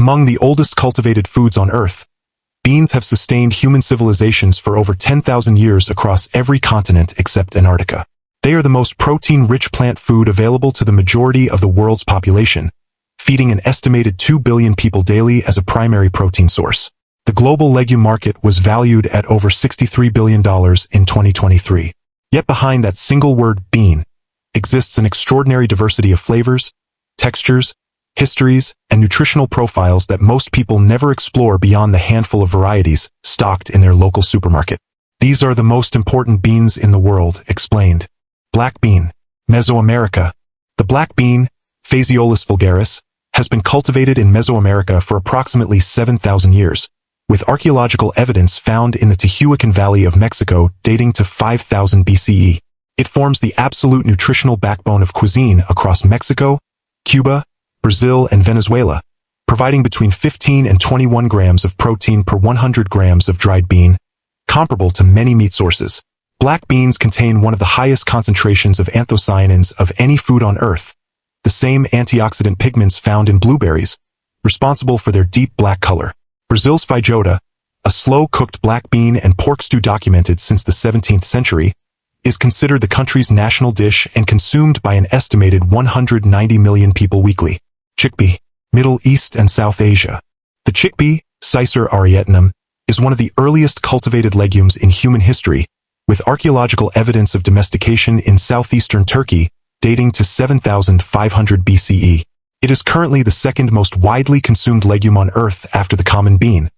Among the oldest cultivated foods on Earth, beans have sustained human civilizations for over 10,000 years across every continent except Antarctica. They are the most protein-rich plant food available to the majority of the world's population, feeding an estimated 2 billion people daily as a primary protein source. The global legume market was valued at over $63 billion in 2023. Yet behind that single word bean exists an extraordinary diversity of flavors, textures, histories, and nutritional profiles that most people never explore beyond the handful of varieties stocked in their local supermarket. These are the most important beans in the world, explained. Black bean, Mesoamerica. The black bean, Phaseolus vulgaris, has been cultivated in Mesoamerica for approximately 7,000 years, with archaeological evidence found in the Tehuacan Valley of Mexico dating to 5000 BCE. It forms the absolute nutritional backbone of cuisine across Mexico, Cuba, Brazil, and Venezuela, providing between 15 and 21 grams of protein per 100 grams of dried bean, comparable to many meat sources. Black beans contain one of the highest concentrations of anthocyanins of any food on Earth, the same antioxidant pigments found in blueberries, responsible for their deep black color. Brazil's feijoada, a slow-cooked black bean and pork stew documented since the 17th century, is considered the country's national dish and consumed by an estimated 190 million people weekly. Chickpea, Middle East and South Asia. The chickpea, Cicer arietinum, is one of the earliest cultivated legumes in human history, with archaeological evidence of domestication in southeastern Turkey dating to 7,500 BCE. It is currently the second most widely consumed legume on Earth after the common bean,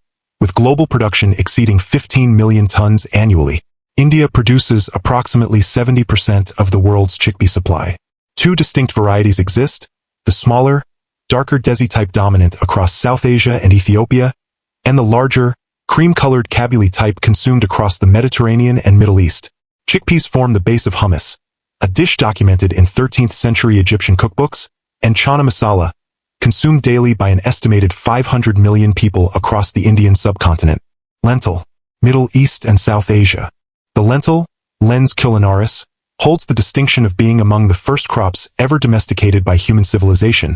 with global production exceeding 15 million tons annually. India produces approximately 70% of the world's chickpea supply. Two distinct varieties exist: the smaller, darker Desi type dominant across South Asia and Ethiopia, and the larger, cream-colored Kabyle type consumed across the Mediterranean and Middle East. Chickpeas form the base of hummus, a dish documented in 13th century Egyptian cookbooks, and chana masala, consumed daily by an estimated 500 million people across the Indian subcontinent. Lentil, Middle East and South Asia. The lentil, Lens culinaris, holds the distinction of being among the first crops ever domesticated by human civilization,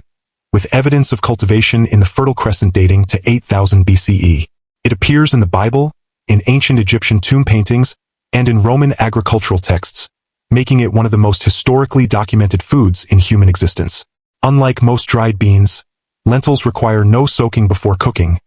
with evidence of cultivation in the Fertile Crescent dating to 8000 BCE. It appears in the Bible, in ancient Egyptian tomb paintings, and in Roman agricultural texts, making it one of the most historically documented foods in human existence. Unlike most dried beans, lentils require no soaking before cooking,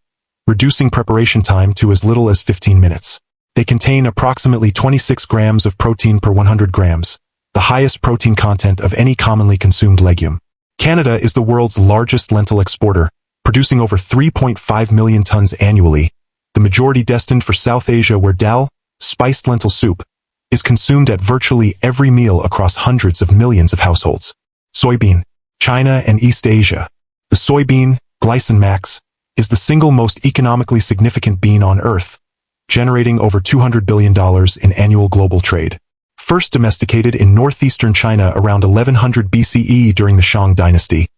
reducing preparation time to as little as 15 minutes. They contain approximately 26 grams of protein per 100 grams, the highest protein content of any commonly consumed legume. Canada is the world's largest lentil exporter, producing over 3.5 million tons annually, the majority destined for South Asia, where dal, spiced lentil soup, is consumed at virtually every meal across hundreds of millions of households. Soybean, China and East Asia. The soybean, Glycine max, is the single most economically significant bean on Earth, generating over $200 billion in annual global trade. First domesticated in northeastern China around 1100 BCE during the Shang dynasty,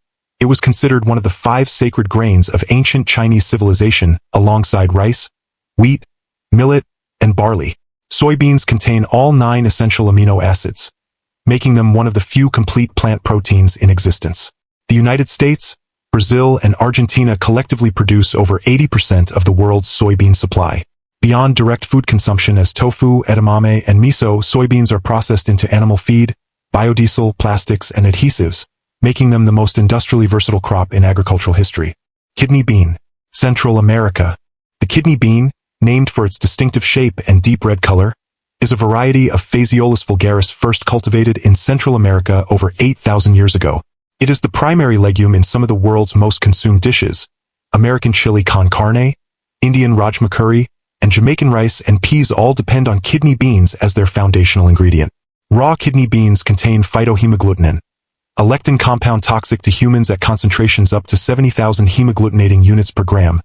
it was considered one of the 5 sacred grains of ancient Chinese civilization alongside rice, wheat, millet, and barley. Soybeans contain all 9 essential amino acids, making them one of the few complete plant proteins in existence. The United States, Brazil, and Argentina collectively produce over 80% of the world's soybean supply. Beyond direct food consumption as tofu, edamame, and miso, soybeans are processed into animal feed, biodiesel, plastics, and adhesives, making them the most industrially versatile crop in agricultural history. Kidney bean, Central America. The kidney bean, named for its distinctive shape and deep red color, is a variety of Phaseolus vulgaris first cultivated in Central America over 8,000 years ago. It is the primary legume in some of the world's most consumed dishes: American chili con carne, Indian rajma curry, and Jamaican rice and peas all depend on kidney beans as their foundational ingredient. Raw kidney beans contain phytohemagglutinin, a lectin compound toxic to humans at concentrations up to 70,000 hemagglutinating units per gram,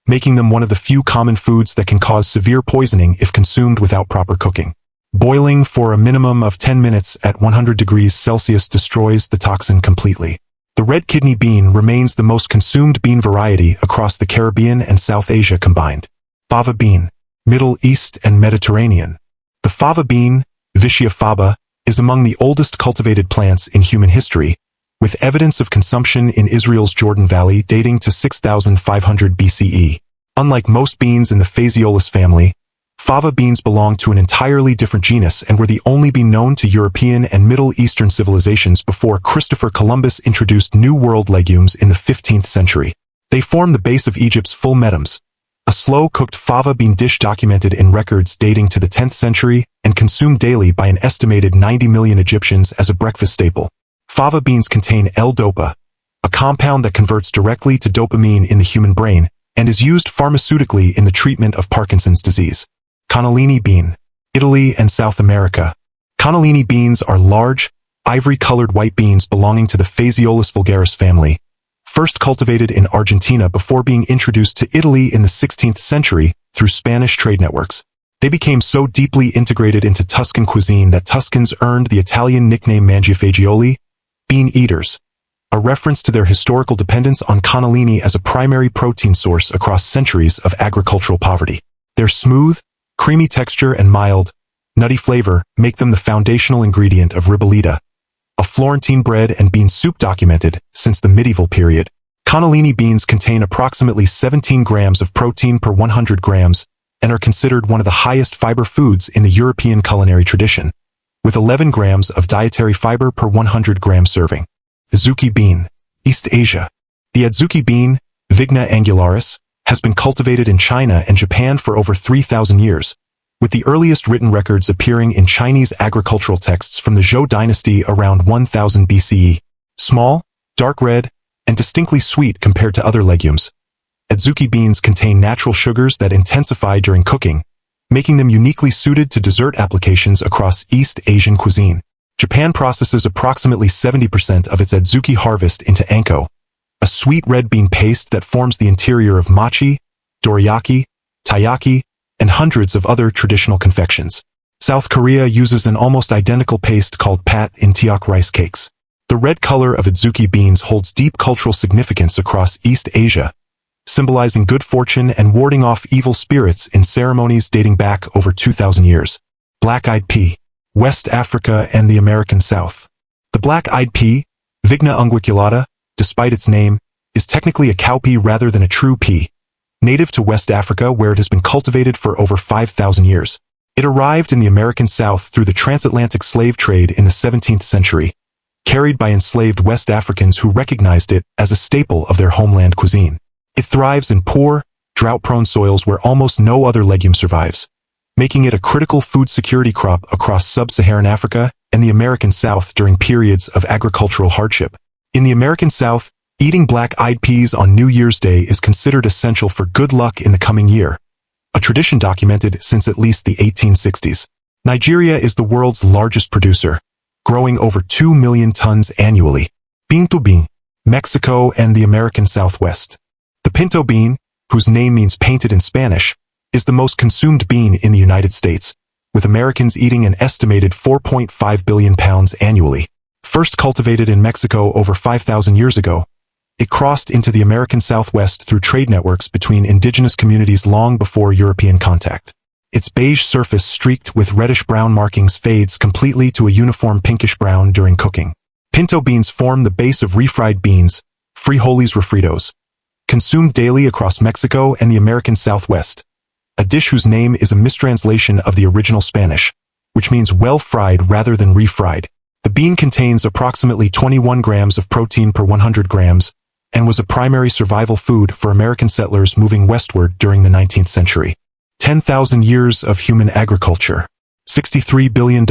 making them one of the few common foods that can cause severe poisoning if consumed without proper cooking. Boiling for a minimum of 10 minutes at 100 degrees Celsius destroys the toxin completely. The red kidney bean remains the most consumed bean variety across the Caribbean and South Asia combined. Fava bean, Middle East and Mediterranean. The fava bean, Vicia faba, is among the oldest cultivated plants in human history, with evidence of consumption in Israel's Jordan Valley dating to 6,500 BCE. Unlike most beans in the Phaseolus family, fava beans belong to an entirely different genus and were the only bean known to European and Middle Eastern civilizations before Christopher Columbus introduced New World legumes in the 15th century. They form the base of Egypt's full medams, a slow-cooked fava bean dish documented in records dating to the 10th century and consumed daily by an estimated 90 million Egyptians as a breakfast staple. Fava beans contain L-dopa, a compound that converts directly to dopamine in the human brain and is used pharmaceutically in the treatment of Parkinson's disease. Cannellini bean, Italy and South America. Cannellini beans are large, ivory-colored white beans belonging to the Phaseolus vulgaris family, first cultivated in Argentina before being introduced to Italy in the 16th century through Spanish trade networks. They became so deeply integrated into Tuscan cuisine that Tuscans earned the Italian nickname mangiafagioli, bean eaters, a reference to their historical dependence on cannellini as a primary protein source across centuries of agricultural poverty. Their smooth, creamy texture and mild, nutty flavor make them the foundational ingredient of ribollita, a Florentine bread and bean soup documented since the medieval period. Cannellini beans contain approximately 17 grams of protein per 100 grams and are considered one of the highest fiber foods in the European culinary tradition, with 11 grams of dietary fiber per 100-gram serving. Adzuki bean, East Asia. The adzuki bean, Vigna angularis, has been cultivated in China and Japan for over 3,000 years, with the earliest written records appearing in Chinese agricultural texts from the Zhou dynasty around 1000 BCE. Small, dark red, and distinctly sweet compared to other legumes. Adzuki beans contain natural sugars that intensify during cooking, making them uniquely suited to dessert applications across East Asian cuisine. Japan processes approximately 70% of its adzuki harvest into anko, a sweet red bean paste that forms the interior of mochi, dorayaki, taiyaki, and hundreds of other traditional confections. South Korea uses an almost identical paste called pat in tteok rice cakes. The red color of adzuki beans holds deep cultural significance across East Asia, symbolizing good fortune and warding off evil spirits in ceremonies dating back over 2,000 years. Black-eyed pea, West Africa and the American South. The black-eyed pea, Vigna unguiculata, despite its name, is technically a cowpea rather than a true pea, native to West Africa where it has been cultivated for over 5,000 years. It arrived in the American South through the transatlantic slave trade in the 17th century, carried by enslaved West Africans who recognized it as a staple of their homeland cuisine. It thrives in poor, drought-prone soils where almost no other legume survives, making it a critical food security crop across sub-Saharan Africa and the American South during periods of agricultural hardship. In the American South, eating black-eyed peas on New Year's Day is considered essential for good luck in the coming year, a tradition documented since at least the 1860s. Nigeria is the world's largest producer, growing over 2 million tons annually. Pinto bean, Mexico and the American Southwest. The pinto bean, whose name means painted in Spanish, is the most consumed bean in the United States, with Americans eating an estimated 4.5 billion pounds annually. First cultivated in Mexico over 5,000 years ago, it crossed into the American Southwest through trade networks between indigenous communities long before European contact. Its beige surface streaked with reddish-brown markings fades completely to a uniform pinkish-brown during cooking. Pinto beans form the base of refried beans, frijoles refritos, consumed daily across Mexico and the American Southwest, a dish whose name is a mistranslation of the original Spanish, which means well-fried rather than refried. The bean contains approximately 21 grams of protein per 100 grams and was a primary survival food for American settlers moving westward during the 19th century. 10,000 years of human agriculture. $63 billion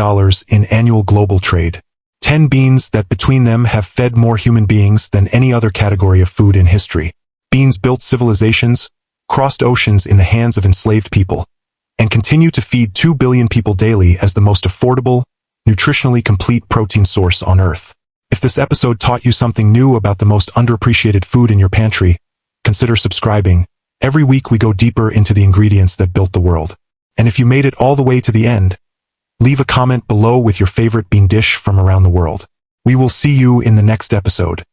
in annual global trade. 10 beans that between them have fed more human beings than any other category of food in history. Beans built civilizations, crossed oceans in the hands of enslaved people, and continue to feed 2 billion people daily as the most affordable, nutritionally complete protein source on Earth. If this episode taught you something new about the most underappreciated food in your pantry, consider subscribing. Every week we go deeper into the ingredients that built the world. And if you made it all the way to the end, leave a comment below with your favorite bean dish from around the world. We will see you in the next episode.